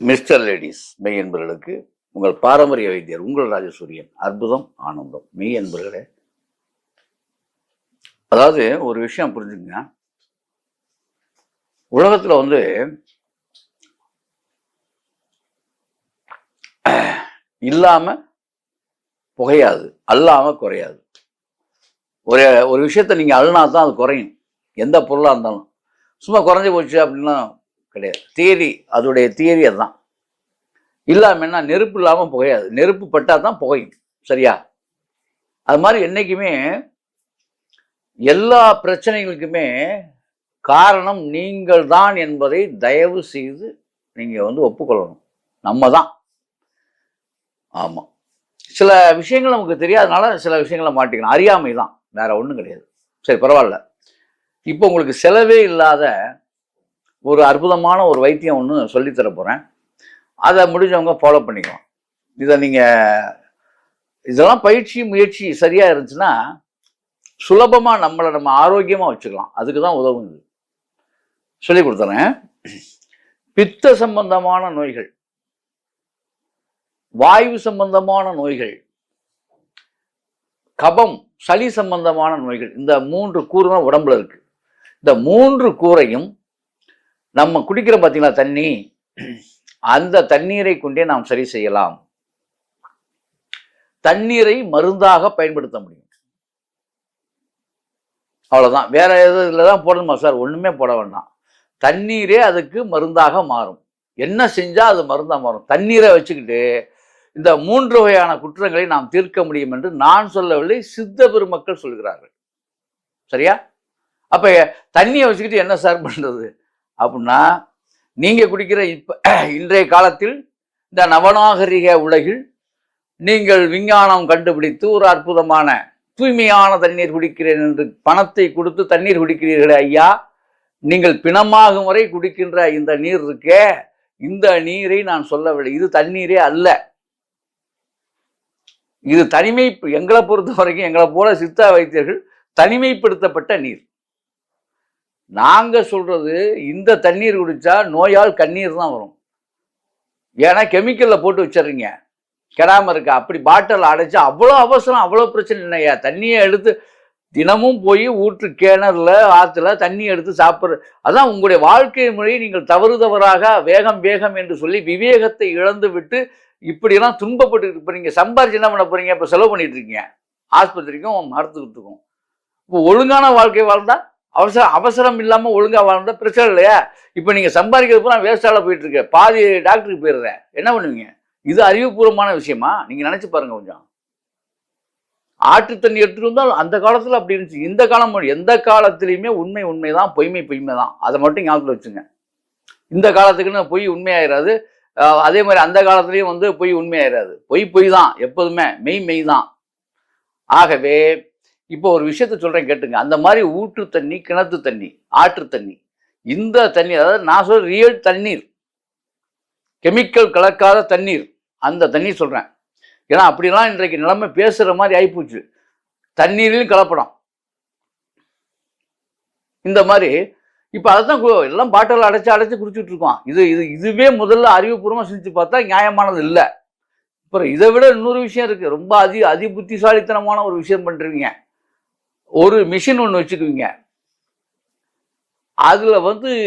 Mister ladies மெய் என்பவர்களுக்கு உங்கள் பாரம்பரிய வைத்தியர் உங்கள் ராஜசூரியன். அற்புதம் ஆனந்தம். மெய் என்பவர்களே, அதாவது ஒரு விஷயம் புரிஞ்சுங்க. உலகத்துல இல்லாம புகையாது, அல்லாம குறையாது. ஒரு ஒரு விஷயத்த நீங்க அழுனா தான் அது குறையும். எந்த பொருளா இருந்தாலும் சும்மா குறைஞ்சி போச்சு அப்படின்னா கிடையாது. தியரி, அதோடைய தியரி அதுதான். இல்லாம என்ன, நெருப்பு இல்லாம புகையாது. நெருப்பு பட்டா தான் புகையும். சரியா? அது மாதிரி என்னைக்குமே எல்லா பிரச்சனைகளுக்குமே காரணம் நீங்கள் தான் என்பதை தயவு செய்து நீங்க ஒப்புக்கொள்ளணும். நம்ம தான். ஆமா. சில விஷயங்கள் நமக்கு தெரியாதனால சில விஷயங்களை மாட்டிக்கணும். அறியாமை தான், வேற ஒன்றும் கிடையாது. சரி, பரவாயில்ல. இப்போ உங்களுக்கு செலவே இல்லாத ஒரு அற்புதமான ஒரு வைத்தியம் ஒன்று சொல்லித்தர போறேன். அதை முடிஞ்சவங்க ஃபாலோ பண்ணிக்கலாம். இதை இதெல்லாம் பயிற்சி முயற்சி சரியா இருந்துச்சுன்னா சுலபமா நம்ம ஆரோக்கியமா வச்சுக்கலாம். அதுக்கு தான் உதவுது. சொல்லி கொடுத்துறேன். பித்த சம்பந்தமான நோய்கள், வாயு சம்பந்தமான நோய்கள், கபம் சளி சம்பந்தமான நோய்கள், இந்த 3 கூறு தான் உடம்புல இருக்கு. இந்த 3 கூறையும் நம்ம குடிக்கிற பார்த்தீங்களா தண்ணி, அந்த தண்ணீரை கொண்டே நாம் சரி செய்யலாம். தண்ணீரை மருந்தாக பயன்படுத்த முடியும். அவ்வளவுதான். வேற எதுல தான் போடணுமா சார்? ஒண்ணுமே போட வேண்டாம். தண்ணீரே அதுக்கு மருந்தாக மாறும். என்ன செஞ்சா அது மருந்தா மாறும்? தண்ணீரை வச்சுக்கிட்டு இந்த 3 வகையான குற்றங்களை நாம் தீர்க்க முடியும் என்று நான் சொல்லவில்லை, சித்த பெருமக்கள் சொல்கிறார்கள். சரியா? அப்ப தண்ணியை வச்சுக்கிட்டு என்ன சார் பண்றது அப்படின்னா, நீங்க குடிக்கிற இன்றைய காலத்தில் இந்த நவநாகரிக உலகில் நீங்கள் விஞ்ஞானம் கண்டுபிடித்து ஒரு அற்புதமான தூய்மையான தண்ணீர் குடிக்கிறேன் என்று பணத்தை கொடுத்து தண்ணீர் குடிக்கிறீர்களே ஐயா, நீங்கள் பிணமாகும் வரை குடிக்கின்ற இந்த நீர் இருக்கே, இந்த நீரை நான் சொல்லவில்லை. இது தண்ணீரே அல்ல. இது எங்களை பொறுத்த வரைக்கும், எங்களை போல சித்தா வைத்தியர்கள் தனிமைப்படுத்தப்பட்ட நீர். நாங்க சொல்றது, இந்த தண்ணீர் குடிச்சா நோயால் கண்ணீர் தான் வரும். ஏன்னா கெமிக்கல்ல போட்டு வச்சிடுறீங்க, கெடாம இருக்கா. அப்படி பாட்டில் அடைச்சா அவ்வளோ அவசரம், அவ்வளோ பிரச்சனை இல்லையா? தண்ணியை எடுத்து தினமும் போய் ஊற்று கிணறுல ஆற்றுல தண்ணி எடுத்து சாப்பிட்ற, அதான் உங்களுடைய வாழ்க்கை முறையை நீங்கள் தவறாக வேகம் வேகம் என்று சொல்லி விவேகத்தை இழந்து விட்டு இப்படிலாம் துன்பப்பட்டு. இப்போ நீங்கள் சம்பாரிச்சு என்ன பண்ண போறீங்க? இப்போ செலவு பண்ணிட்டு இருக்கீங்க ஆஸ்பத்திரிக்கும் மருத்துவத்துக்கும். இப்போ ஒழுங்கான வாழ்க்கை வாழ்ந்தா, அவசரம் இல்லாமல் ஒழுங்கா வாழ்ந்தா பிரச்சனை இல்லையா? இப்போ நீங்கள் சம்பாதிக்கிறது பூரா வேஸ்டால போயிட்டு இருக்க, பாதி டாக்டருக்கு போயிடுறேன், என்ன பண்ணுவீங்க? இது அறிவுபூர்வமான விஷயமா? நீங்க நினைச்சு பாருங்க கொஞ்சம். ஆற்று தண்ணி எடுத்துட்டு வந்தால் அந்த காலத்துல அப்படி இருந்துச்சு. இந்த காலம் எந்த காலத்திலையுமே உண்மைதான், பொய்மை தான். அதை மட்டும் ஞாபகத்தில் வச்சுங்க. இந்த காலத்துக்குன்னு பொய் உண்மையாயிராது. அதே மாதிரி அந்த காலத்திலையும் பொய் உண்மையாயிராது. பொய் தான் எப்போதுமே, மெய் தான். ஆகவே இப்போ ஒரு விஷயத்த சொல்றேன் கேட்டுங்க. அந்த மாதிரி ஊற்று தண்ணி, கிணத்து தண்ணி, ஆற்று தண்ணி, இந்த தண்ணி, அதாவது நான் சொல்ற ரியல் தண்ணீர், கெமிக்கல் கலக்காத தண்ணீர், அந்த தண்ணீர் சொல்றேன். ஏன்னா அப்படிலாம் இன்றைக்கு நிலைமை பேசுற மாதிரி ஆயிப்போச்சு. தண்ணீரிலும் கலப்படம். இந்த மாதிரி இப்ப அதைத்தான் எல்லாம் பாட்டில் அடைச்சு குடிச்சுட்டு இருக்கோம். இதுவே முதல்ல அறிவுபூர்வமா செஞ்சு பார்த்தா நியாயமானது இல்லை. அப்புறம் இதை விட இன்னொரு விஷயம் இருக்கு. ரொம்ப அதி புத்திசாலித்தனமான ஒரு விஷயம் பண்றீங்க. ஒரு மிஷின் ஒன்று வச்சுக்குவீங்க. அதுல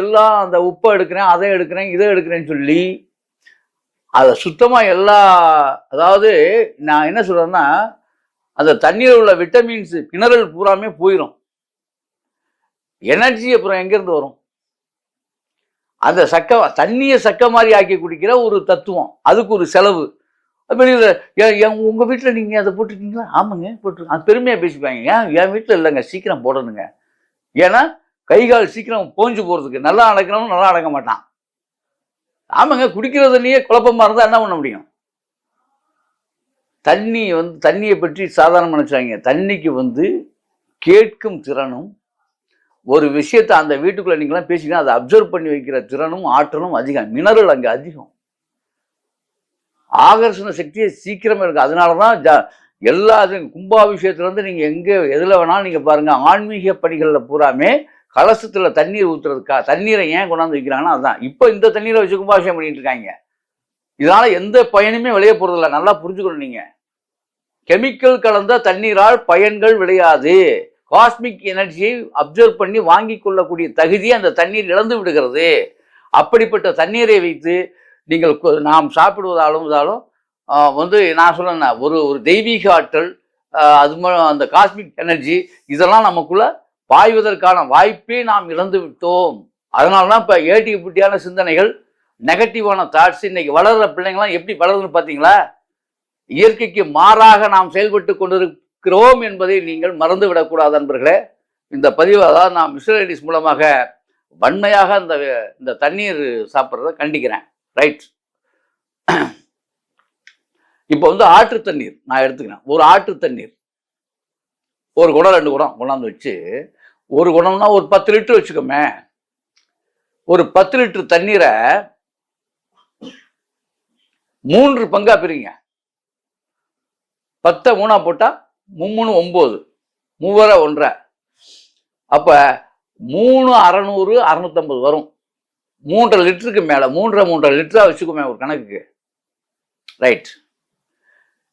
எல்லாம் அந்த உப்பை எடுக்கிறேன், அதை எடுக்கிறேன், இதை எடுக்கிறேன்னு சொல்லி அதை சுத்தமா அதாவது நான் என்ன சொல்றேன்னா, அந்த தண்ணீர் உள்ள விட்டமின்ஸ் மினரல் பூராமே போயிடும். எனர்ஜி அப்புறம் எங்கிருந்து வரும்? அந்த தண்ணியை சக்க மாதிரி ஆக்கி குடிக்கிற ஒரு தத்துவம், அதுக்கு ஒரு செலவு. உங்க வீட்டுல நீங்க அதை போட்டுருக்கீங்களா? ஆமாங்க போட்டு. அது பெருமையா பேசிப்பாங்க. என் வீட்டுல இல்லைங்க, சீக்கிரம் போடணுங்க. ஏன்னா கைகால் சீக்கிரம் போஞ்சு போறதுக்கு. நல்லா அடக்கணும், நல்லா அடக்க மாட்டான். ஆமாங்க, குடிக்கிற தண்ணியே குழப்பமா இருந்தா என்ன பண்ண முடியும்? தண்ணியை பற்றி சாதாரண நினைச்சாங்க. தண்ணிக்கு கேட்கும் திறனும், ஒரு விஷயத்தை அந்த வீட்டுக்குள்ள நீங்களாம் பேசிங்கன்னா அதை அப்சர்வ் பண்ணி வைக்கிற திறனும் ஆற்றலும் அதிகம். மினரல் அங்க அதிகம். ஆகர்ஷண சக்தியை சீக்கிரமா இருக்கு. அதனாலதான் எல்லாத்தையும் கும்பாபிஷேகத்துல நீங்க எதுல வேணாலும் நீங்க பாருங்க, ஆன்மீக பணிகள்ல பூராமே கலசத்துல தண்ணீர் ஊத்துறதுக்கா தண்ணீரை ஏன் கொண்டாந்து வைக்கிறாங்கன்னா அதுதான். இப்போ இந்த தண்ணீரை வச்சு கும்பாபிஷேகம் பண்ணிட்டு இருக்காங்க. இதனால எந்த பயனுமே விளைய போறதில்லை. நல்லா புரிஞ்சுக்கணும். நீங்க கெமிக்கல் கலந்த தண்ணீரால் பயன்கள் விளையாது. காஸ்மிக் எனர்ஜியை அப்சர்வ் பண்ணி வாங்கி கொள்ளக்கூடிய தகுதியை அந்த தண்ணீர் இழந்து விடுகிறது. அப்படிப்பட்ட தண்ணீரை வைத்து நீங்கள் நாம் சாப்பிடுவதாலும் வந்து நான் சொல்ல ஒரு ஒரு தெய்வீக ஆற்றல், அது அந்த காஸ்மிக் எனர்ஜி இதெல்லாம் நமக்குள்ள பாய்வதற்கான வாய்ப்பே நாம் இழந்து விட்டோம். அதனால தான் இப்போ ஏட்டிக்குட்டியான சிந்தனைகள், நெகட்டிவான தாட்ஸ் இன்னைக்கு வளர்கிற பிள்ளைங்களாம் எப்படி வளருதுன்னு பார்த்தீங்களா? இயற்கைக்கு மாறாக நாம் செயல்பட்டு கொண்டிருக்கிறோம் என்பதை நீங்கள் மறந்து விடக்கூடாது நண்பர்களே. இந்த பதிவு அதாவது நான் மிஸ்டர் மூலமாக வன்மையாக இந்த தண்ணீர் சாப்பிட்றத கண்டிக்கிறேன். ரைட். இப்போ வந்து ஆற்று தண்ணீர் நான் எடுத்துக்கிறேன். ஒரு ஆற்று தண்ணீர் ஒரு குடம் 2 குடம் கொண்டாந்து வச்சு, ஒரு குடம்னா ஒரு 10 லிட்டர் வச்சுக்கோமே. ஒரு 10 லிட்டர் தண்ணீரை 3 பங்கா பிரிங்க. 10 3 போட்டா 3 9, 3 1. அப்ப 3 600 650 வரும். 3.5 லிட்டருக்கு மேல 3.5 லிட்டரா வச்சுக்கோமே ஒரு கணக்குக்கு. ரைட்.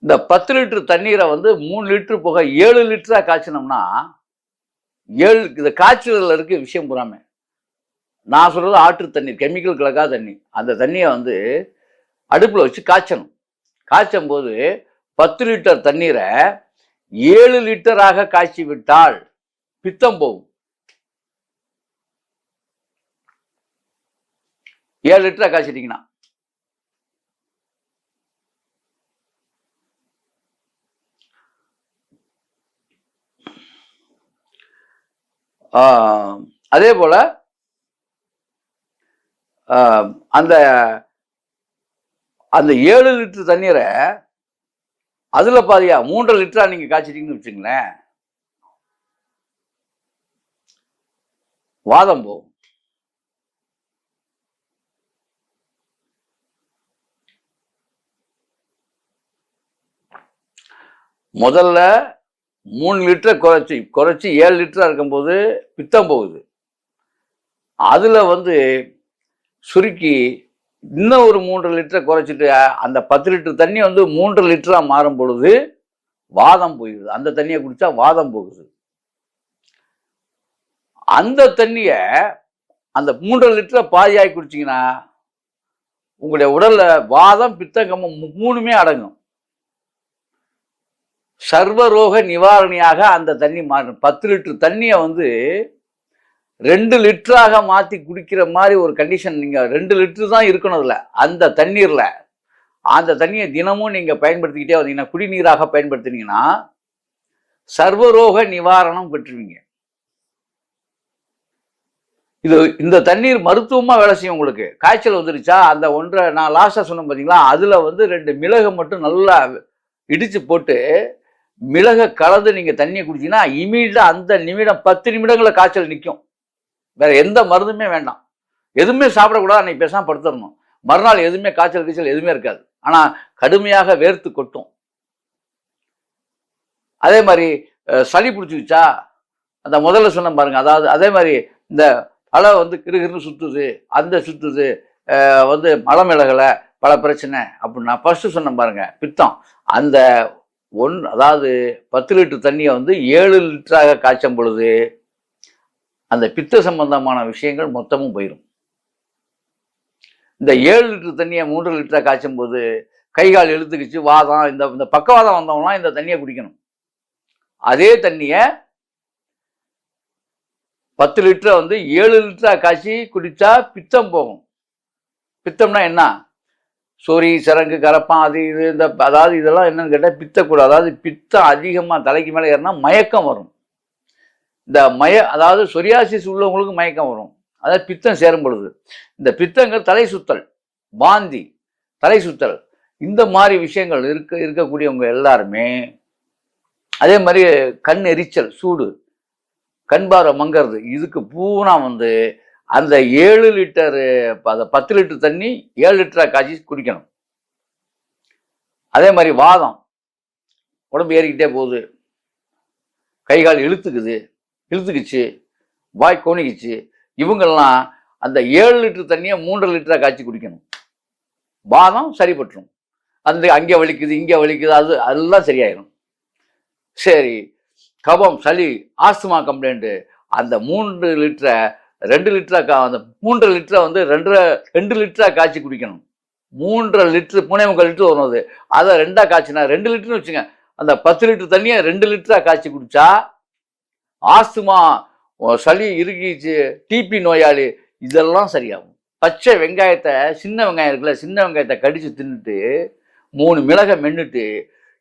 இந்த 10 லிட்டர் தண்ணீரை வந்து 3 லிட்டர் போக 7 லிட்டரா காய்ச்சினோம்னா 7 இந்த காய்ச்சல் இருக்க விஷயம் புறாம. நான் சொல்றது ஆற்று தண்ணீர், கெமிக்கல் கலக்காத தண்ணி. அந்த தண்ணியை வந்து அடுப்புல வச்சு காய்ச்சணும். காய்ச்சும் போது 10 லிட்டர் தண்ணீரை 7 லிட்டராக காய்ச்சி விட்டால் பித்தம் போகும். 7 லிட்டரா காய்ச்சிட்டீங்கன்னா அதே போல அந்த அந்த 7 லிட்டர் தண்ணீரை அதுல பாதியா 3.5 லிட்டரா நீங்க காய்ச்சிட்டீங்கன்னு வச்சுங்களேன், வாதம் போகும். முதல்ல 3 லிட்டர் குறைச்சி 7 லிட்டரா இருக்கும்போது பித்தம் போகுது. அதுல வந்து சுருக்கி இன்னும் ஒரு 3 லிட்டரை குறைச்சிட்டு அந்த 10 லிட்டர் தண்ணி வந்து 3 லிட்டரா மாறும் பொழுது வாதம் போயிடுது. அந்த தண்ணியை குடிச்சா வாதம் போகுது. அந்த தண்ணிய அந்த 3 லிட்டரை பாதியாகி குடிச்சிங்கன்னா உங்களுடைய உடல்ல வாதம் பித்தங்கம்மம் 3மே அடங்கும். சர்வரோக நிவாரணியாக அந்த தண்ணி மாறும். 10 லிட்டர் தண்ணியை வந்து 2 லிட்டராக மாற்றி குடிக்கிற மாதிரி ஒரு கண்டிஷன். நீங்கள் 2 லிட்டர் தான் இருக்கணும் அதில், அந்த தண்ணீரில். அந்த தண்ணியை தினமும் நீங்கள் பயன்படுத்திக்கிட்டே வந்தீங்கன்னா, குடிநீராக பயன்படுத்தினீங்கன்னா சர்வரோக நிவாரணம் பெற்றுவீங்க. இந்த தண்ணீர் மருத்துவமாக வேலை செய்யும். உங்களுக்கு காய்ச்சல் வந்துருச்சா, அந்த ஒன்றை நான் லாஸ்ட்டாக சொன்னேன் பார்த்தீங்களா, அதில் வந்து 2 மிளகை மட்டும் நல்லா இடித்து போட்டு மிளகை கலந்து நீங்கள் தண்ணியை குடிச்சிங்கன்னா இமீடியட்டாக அந்த நிமிடம் 10 நிமிடங்களில் காய்ச்சல் நிற்கும். வேற எந்த மருந்துமே வேண்டாம். எதுவுமே சாப்பிடக்கூடாது. அன்னைக்கு பேசாம படுத்துடணும். மறுநாள் எதுவுமே காய்ச்சல் எதுவுமே இருக்காது. ஆனா கடுமையாக வேர்த்து கொட்டும். அதே மாதிரி சளி பிடிச்சிருச்சா, அந்த முதல்ல சொன்ன பாருங்க, அதாவது அதே மாதிரி இந்த தலை வந்து கிருகிருன்னு சுத்துது, அந்த சுத்துது, வந்து மலமிளகலை பல பிரச்சனை அப்படின்னா ஃபர்ஸ்ட் சொன்ன பாருங்க பித்தம். அந்த அதாவது 10 லிட்டர் தண்ணியை வந்து 7 லிட்டராக காய்ச்சும் பொழுது அந்த பித்த சம்பந்தமான விஷயங்கள் மொத்தமும் போயிடும். இந்த 7 லிட்டர் தண்ணியை 3 லிட்டரா காய்ச்சும் போது கை கால் இழுத்துக்கிச்சு வாதம், இந்த பக்கவாதம் வந்தவங்களாம் இந்த தண்ணியை குடிக்கணும். அதே தண்ணியை 10 லிட்டரை வந்து 7 லிட்டரா காய்ச்சி குடிச்சா பித்தம் போகும். பித்தம்னா என்ன? சொறி, சரங்கு, கரப்பான், அது இது இந்த அதாவது இதெல்லாம் என்னன்னு கேட்டால் பித்தக்கூடாது. அதாவது பித்தம் அதிகமாக தலைக்கு மேலே ஏறினா மயக்கம் வரும். இந்த அதாவது சொரியாசிஸ் உள்ளவங்களுக்கு மயக்கம் வரும். அதாவது பித்தம் சேரும் பொழுது இந்த பித்தங்கள் தலை சுத்தல், வாந்தி, தலை சுத்தல், இந்த மாதிரி விஷயங்கள் இருக்கக்கூடியவங்க எல்லாருமே, அதே மாதிரி கண் எரிச்சல், சூடு, கண் பார்வை மங்கிறது, இதுக்கு பூரா வந்து அந்த 7 லிட்டர் 10 லிட்டர் தண்ணி 7 லிட்டரா காய்ச்சி குடிக்கணும். அதே மாதிரி வாதம், உடம்பு ஏறிக்கிட்டே போகுது, கை கால் இழுத்துக்குச்சு, வாய் கோணிக்குச்சு, இவங்கெல்லாம் அந்த 7 லிட்டர் தண்ணியை 3 லிட்டரா காய்ச்சி குடிக்கணும். வாதம் சரிப்பட்டுரும். அந்த அங்கே வலிக்குது இங்கே வலிக்குது அது அதெல்லாம் சரியாயிடும். சரி, கபம் சளி ஆஸ்துமா கம்ப்ளைண்ட்டு, அந்த 3 லிட்டரை 2 லிட்டரா அந்த 3 லிட்டரை வந்து 2 லிட்டரா காய்ச்சி குடிக்கணும். 3 லிட்டரு 3.25 லிட்டர் வரும். அது அதை 2ஆ காய்ச்சினா 2 லிட்டர்னு வச்சுங்க. அந்த 10 லிட்டர் தண்ணியை 2 லிட்டரா காய்ச்சி குடிச்சா ஆஸ்துமா, சளி இறுகிச்சு, டிபி நோயாளி இதெல்லாம் சரியாகும். பச்சை வெங்காயத்தை, சின்ன வெங்காயம் இருக்குல்ல, சின்ன வெங்காயத்தை கடிச்சு தின்னுட்டு 3 மிளகை மென்னுட்டு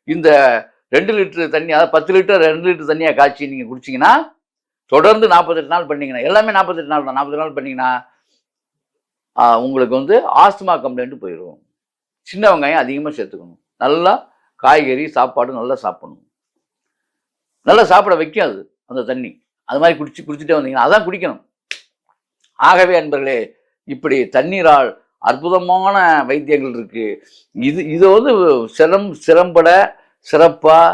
இந்த 2 லிட்டர் தண்ணி, அதாவது 10 லிட்டர் 2 லிட்டர் தண்ணியாக காய்ச்சி நீங்கள் குடிச்சிங்கன்னா, தொடர்ந்து 48 நாள் பண்ணீங்கன்னா, எல்லாமே 48 நாள் தான், 40 நாள் பண்ணீங்கன்னா உங்களுக்கு வந்து ஆஸ்துமா கம்ப்ளைண்ட் போயிடும். சின்ன வெங்காயம் அதிகமாக சேர்த்துக்கணும். நல்லா காய்கறி சாப்பாடு நல்லா சாப்பிடணும். நல்லா சாப்பிட வைக்கும் அது அந்த தண்ணி. அது மாதிரி குடிச்சுட்டே வந்தீங்கன்னா அதான் குடிக்கணும். ஆகவே அன்பர்களே, இப்படி தண்ணீரால் அற்புதமான வைத்தியங்கள் இருக்கு. இதை வந்து சிறம்பட சிறப்பாக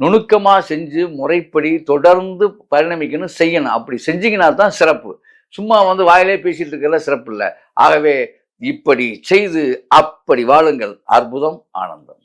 நுணுக்கமாக செஞ்சு முறைப்படி தொடர்ந்து பரிணமிக்கணும், செய்யணும். அப்படி செஞ்சீங்கன்னா தான் சிறப்பு. சும்மா வந்து வாயிலே பேசிட்டு இருக்கிறதுல சிறப்பு இல்லை. ஆகவே இப்படி செய்து அப்படி வாழுங்கள். அற்புதம், ஆனந்தம்.